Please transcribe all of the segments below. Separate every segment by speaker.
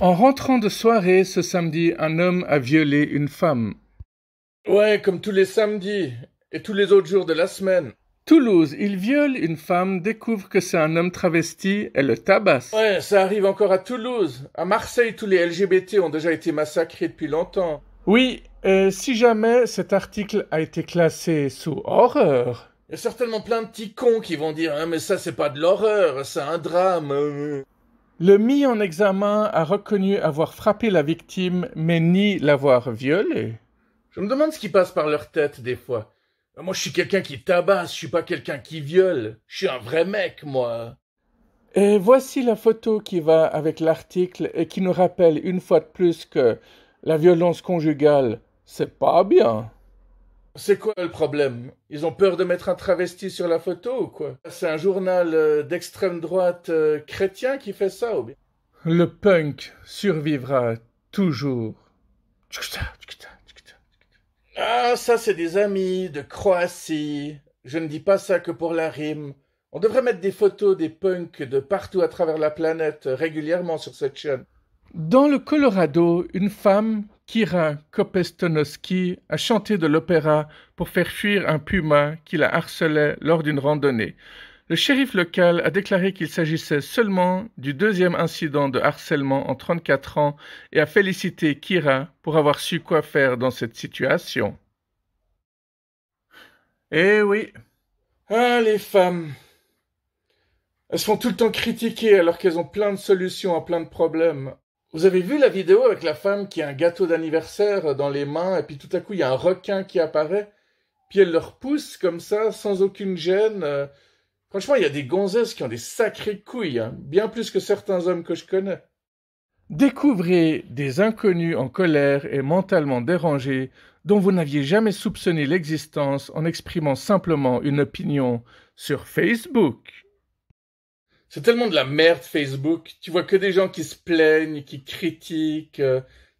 Speaker 1: En rentrant de soirée ce samedi, un homme a violé une femme.
Speaker 2: Ouais, comme tous les samedis et tous les autres jours de la semaine.
Speaker 1: Toulouse, il viole une femme, découvre que c'est un homme travesti et le tabasse.
Speaker 2: Ouais, ça arrive encore à Toulouse. À Marseille, tous les LGBT ont déjà été massacrés depuis longtemps.
Speaker 1: Oui, si jamais cet article a été classé sous horreur.
Speaker 2: Il y a certainement plein de petits cons qui vont dire « mais ça, c'est pas de l'horreur, c'est un drame. »
Speaker 1: Le mis en examen a reconnu avoir frappé la victime, mais nie l'avoir violée.
Speaker 2: Je me demande ce qui passe par leur tête, des fois. Moi, je suis quelqu'un qui tabasse, je suis pas quelqu'un qui viole. Je suis un vrai mec, moi.
Speaker 1: Et voici la photo qui va avec l'article et qui nous rappelle une fois de plus que la violence conjugale, c'est pas bien.
Speaker 2: C'est quoi le problème? Ils ont peur de mettre un travesti sur la photo ou quoi? C'est un journal d'extrême droite chrétien qui fait ça ou bien?
Speaker 1: Le punk survivra toujours.
Speaker 2: Ah, ça c'est des amis de Croatie. Je ne dis pas ça que pour la rime. On devrait mettre des photos des punks de partout à travers la planète régulièrement sur cette chaîne.
Speaker 1: Dans le Colorado, une femme, Kira Kopestonowski, a chanté de l'opéra pour faire fuir un puma qui la harcelait lors d'une randonnée. Le shérif local a déclaré qu'il s'agissait seulement du deuxième incident de harcèlement en 34 ans et a félicité Kira pour avoir su quoi faire dans cette situation. Eh oui.
Speaker 2: Ah, les femmes. Elles se font tout le temps critiquer alors qu'elles ont plein de solutions à plein de problèmes. Vous avez vu la vidéo avec la femme qui a un gâteau d'anniversaire dans les mains et puis tout à coup il y a un requin qui apparaît, puis elle le repousse comme ça sans aucune gêne. Franchement, il y a des gonzesses qui ont des sacrées couilles, hein, bien plus que certains hommes que je connais.
Speaker 1: Découvrez des inconnus en colère et mentalement dérangés dont vous n'aviez jamais soupçonné l'existence en exprimant simplement une opinion sur Facebook.
Speaker 2: C'est tellement de la merde Facebook. Tu vois que des gens qui se plaignent, qui critiquent.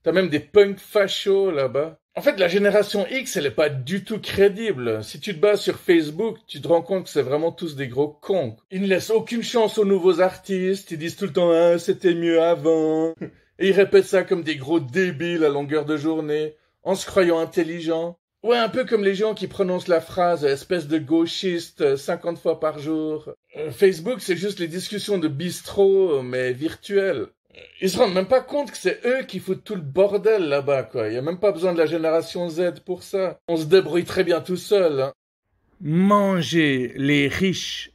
Speaker 2: T'as même des punks fachos là-bas. En fait, la génération X, elle est pas du tout crédible. Si tu te bases sur Facebook, tu te rends compte que c'est vraiment tous des gros cons. Ils ne laissent aucune chance aux nouveaux artistes. Ils disent tout le temps « Ah, c'était mieux avant ». Et ils répètent ça comme des gros débiles à longueur de journée, en se croyant intelligents. Ouais, un peu comme les gens qui prononcent la phrase « espèce de gauchiste » 50 fois par jour. Facebook, c'est juste les discussions de bistrot, mais virtuelles. Ils se rendent même pas compte que c'est eux qui foutent tout le bordel là-bas, quoi. Y a même pas besoin de la génération Z pour ça. On se débrouille très bien tout seul, hein.
Speaker 1: Mangez les riches.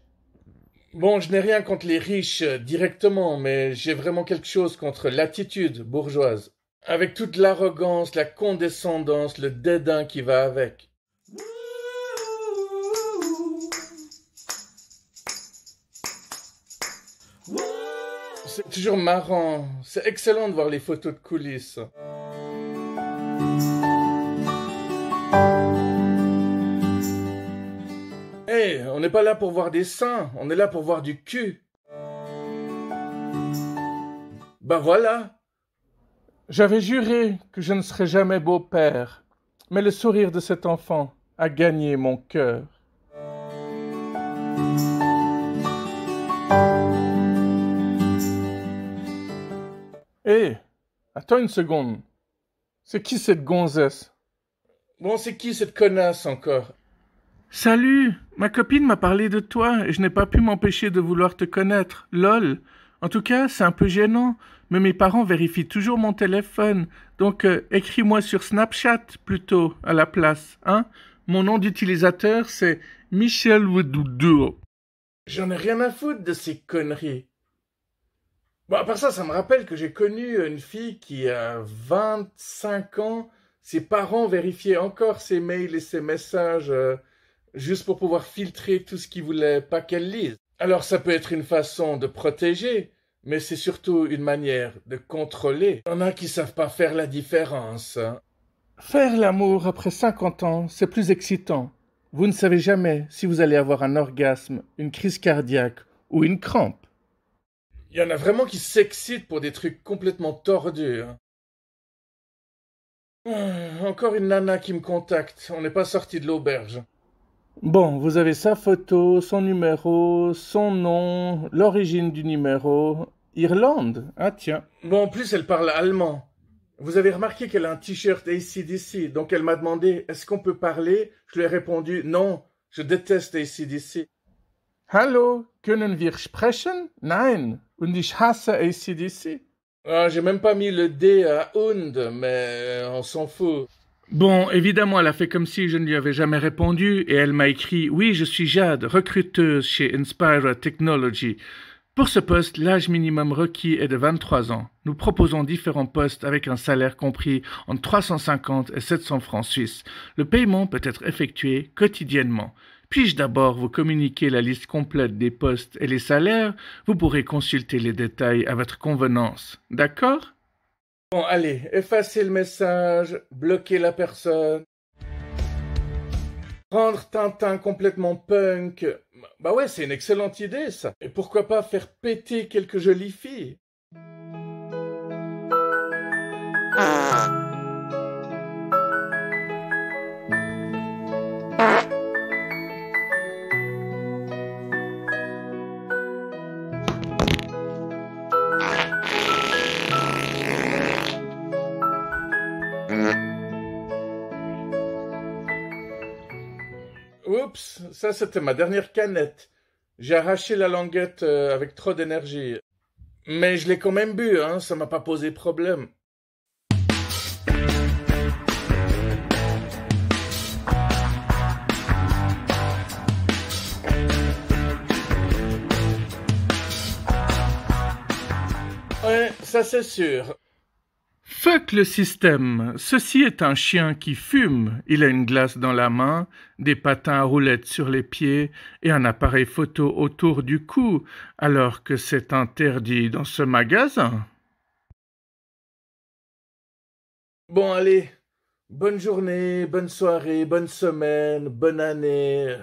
Speaker 2: Bon, je n'ai rien contre les riches directement, mais j'ai vraiment quelque chose contre l'attitude bourgeoise. Avec toute l'arrogance, la condescendance, le dédain qui va avec. C'est toujours marrant. C'est excellent de voir les photos de coulisses. Hey, on n'est pas là pour voir des seins, on est là pour voir du cul. Bah voilà.
Speaker 1: J'avais juré que je ne serais jamais beau-père, mais le sourire de cet enfant a gagné mon cœur. Hé, attends une seconde. C'est qui cette gonzesse?
Speaker 2: Bon, c'est qui cette connasse encore?
Speaker 1: Salut, ma copine m'a parlé de toi et je n'ai pas pu m'empêcher de vouloir te connaître. Lol. En tout cas, c'est un peu gênant, mais mes parents vérifient toujours mon téléphone. Donc, écris-moi sur Snapchat plutôt à la place, hein? Mon nom d'utilisateur, c'est Michel Oudoudou.
Speaker 2: J'en ai rien à foutre de ces conneries. Bon, à part ça, ça me rappelle que j'ai connu une fille qui a 25 ans. Ses parents vérifiaient encore ses mails et ses messages juste pour pouvoir filtrer tout ce qu'ils voulaient pas qu'elle lise. Alors ça peut être une façon de protéger, mais c'est surtout une manière de contrôler. Il y en a qui savent pas faire la différence, hein.
Speaker 1: Faire l'amour après 50 ans, c'est plus excitant. Vous ne savez jamais si vous allez avoir un orgasme, une crise cardiaque ou une crampe.
Speaker 2: Il y en a vraiment qui s'excitent pour des trucs complètement tordus, hein. Encore une nana qui me contacte. On n'est pas sorti de l'auberge.
Speaker 1: Bon, vous avez sa photo, son numéro, son nom, l'origine du numéro. Irlande? Ah tiens.
Speaker 2: Bon, en plus, elle parle allemand. Vous avez remarqué qu'elle a un t-shirt AC/DC, donc elle m'a demandé est-ce qu'on peut parler? Je lui ai répondu non, je déteste AC/DC.
Speaker 1: Hallo, können wir sprechen? Nein, und ich hasse AC/DC.
Speaker 2: Ah, j'ai même pas mis le D à und, mais on s'en fout.
Speaker 1: Bon, évidemment, elle a fait comme si je ne lui avais jamais répondu et elle m'a écrit « Oui, je suis Jade, recruteuse chez Inspira Technology. Pour ce poste, l'âge minimum requis est de 23 ans. Nous proposons différents postes avec un salaire compris entre 350 et 700 francs suisses. Le paiement peut être effectué quotidiennement. Puis-je d'abord vous communiquer la liste complète des postes et les salaires? Vous pourrez consulter les détails à votre convenance. D'accord?
Speaker 2: Bon, allez, effacez le message, bloquez la personne. Rendre Tintin complètement punk. Bah ouais, c'est une excellente idée, ça. Et pourquoi pas faire péter quelques jolies filles? Oups, ça c'était ma dernière canette. J'ai arraché la languette avec trop d'énergie. Mais je l'ai quand même bu, hein, ça m'a pas posé problème. Ouais, ça c'est sûr.
Speaker 1: Fuck le système. Ceci est un chien qui fume. Il a une glace dans la main, des patins à roulettes sur les pieds et un appareil photo autour du cou, alors que c'est interdit dans ce magasin.
Speaker 2: Bon, allez. Bonne journée, bonne soirée, bonne semaine, bonne année.